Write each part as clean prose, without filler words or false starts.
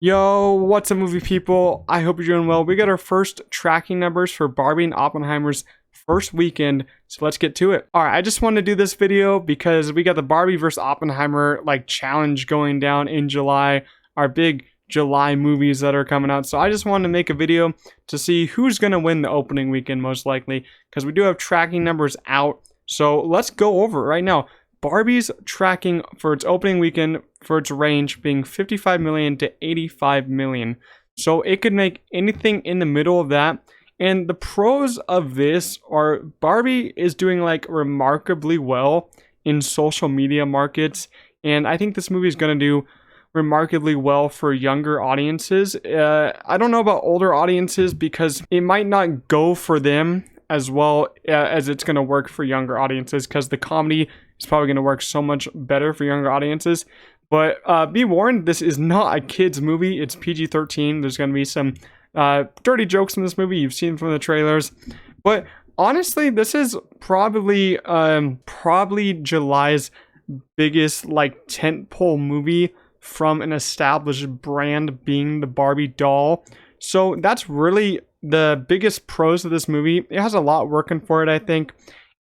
Yo, what's up, movie people? I hope you're doing well. We got our first tracking numbers for Barbie and Oppenheimer's first weekend, so let's get to it. All right, I just wanted to do this video because we got the Barbie versus Oppenheimer challenge going down in July, our big July movies that are coming out. So I just wanted to make a video to see who's going to win the opening weekend most likely, because we do have tracking numbers out. So let's go over it right now. Barbie's tracking for its opening weekend for its range being 55 million to 85 million. So it could make anything in the middle of that. And the pros of this are Barbie is doing remarkably well in social media markets. And I think this movie is going to do remarkably well for younger audiences. I don't know about older audiences because it might not go for them as well as it's going to work for younger audiences, because the comedy is probably going to work so much better for younger audiences. But be warned, this is not a kid's movie. It's PG-13. There's going to be some dirty jokes in this movie. You've seen from the trailers. But honestly, this is probably July's biggest tentpole movie from an established brand, being the Barbie doll. So that's really the biggest pros of this movie. It has a lot working for it, I think.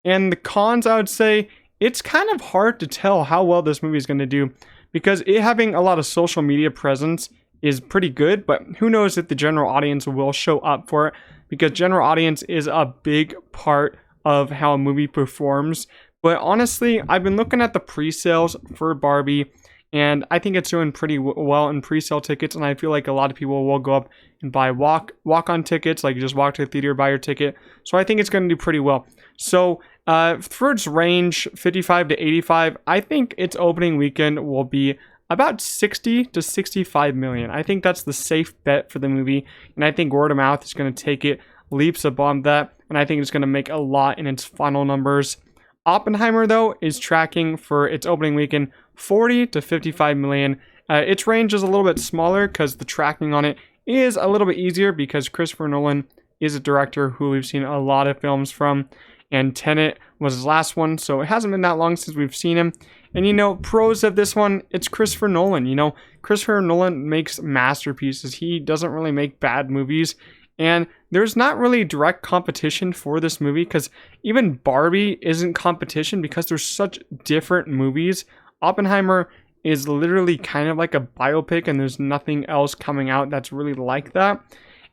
And the cons, I would say, it's kind of hard to tell how well this movie is going to do, because it having a lot of social media presence is pretty good, but who knows if the general audience will show up for it, because general audience is a big part of how a movie performs. But honestly, I've been looking at the pre-sales for Barbie, and I think it's doing pretty well in pre-sale tickets, and I feel like a lot of people will go up and buy walk-on tickets, like you just walk to the theater, buy your ticket. So I think it's going to do pretty well. So for its range, 55 to 85, I think its opening weekend will be about 60 to 65 million. I think that's the safe bet for the movie, and I think word of mouth is going to take it leaps above that, and I think it's going to make a lot in its final numbers. Oppenheimer, though, is tracking for its opening weekend 40 to 55 million. Its range is a little bit smaller because the tracking on it is a little bit easier, because Christopher Nolan is a director who we've seen a lot of films from, and Tenet was his last one, so it hasn't been that long since we've seen him. And pros of this one, it's Christopher Nolan. Christopher Nolan makes masterpieces. He doesn't really make bad movies. And there's not really direct competition for this movie, because even Barbie isn't competition because there's such different movies. Oppenheimer is literally kind of like a biopic, and there's nothing else coming out that's really like that.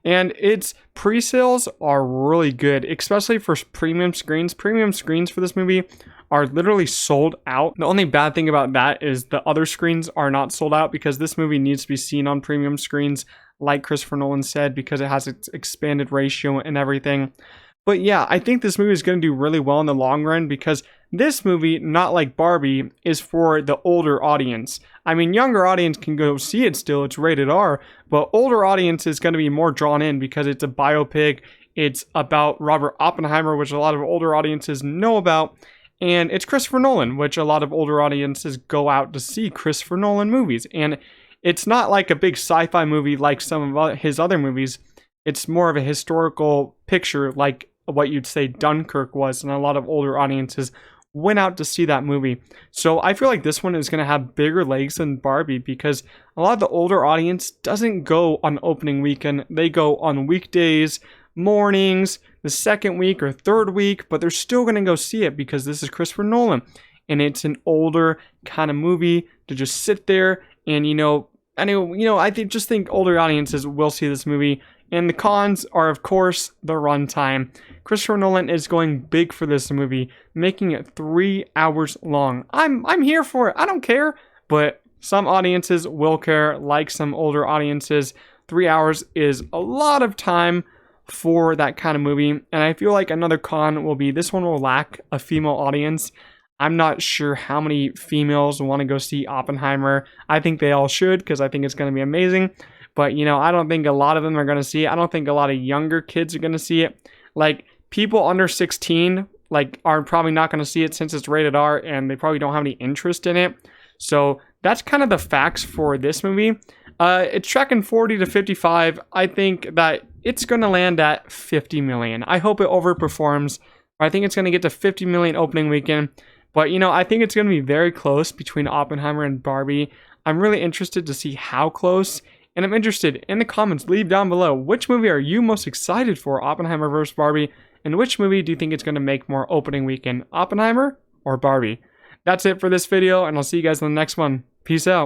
And its pre-sales are really good, especially for premium screens. Premium screens for this movie are literally sold out. The only bad thing about that is the other screens are not sold out, because this movie needs to be seen on premium screens, like Christopher Nolan said, because it has its expanded ratio and everything. But yeah, I think this movie is going to do really well in the long run, because this movie, not like Barbie, is for the older audience. I mean, younger audience can go see it still, it's rated R, but older audience is going to be more drawn in because it's a biopic. It's about Robert Oppenheimer, which a lot of older audiences know about, and it's Christopher Nolan, which a lot of older audiences go out to see Christopher Nolan movies. And it's not like a big sci-fi movie like some of his other movies. It's more of a historical picture, like what you'd say Dunkirk was, and a lot of older audiences went out to see that movie. So I feel like this one is going to have bigger legs than Barbie, because a lot of the older audience doesn't go on opening weekend. They go on weekdays, mornings, the second week or third week, but they're still going to go see it because this is Christopher Nolan, and it's an older kind of movie to just sit there and I just think older audiences will see this movie. And the cons are, of course, the runtime. Christopher Nolan is going big for this movie, making it 3 hours long. I'm here for it. I don't care, but some audiences will care, like some older audiences. 3 hours is a lot of time for that kind of movie. And I feel like another con will be this one will lack a female audience. I'm not sure how many females want to go see Oppenheimer. I think they all should, because I think it's going to be amazing. But, I don't think a lot of them are going to see it. I don't think a lot of younger kids are going to see it. Like, people under 16, are probably not going to see it since it's rated R, and they probably don't have any interest in it. So that's kind of the facts for this movie. It's tracking 40 to 55. I think that it's going to land at 50 million. I hope it overperforms. I think it's going to get to 50 million opening weekend. But, I think it's going to be very close between Oppenheimer and Barbie. I'm really interested to see how close. And I'm interested in the comments. Leave down below, which movie are you most excited for, Oppenheimer vs. Barbie? And which movie do you think is going to make more opening weekend, Oppenheimer or Barbie? That's it for this video, and I'll see you guys in the next one. Peace out.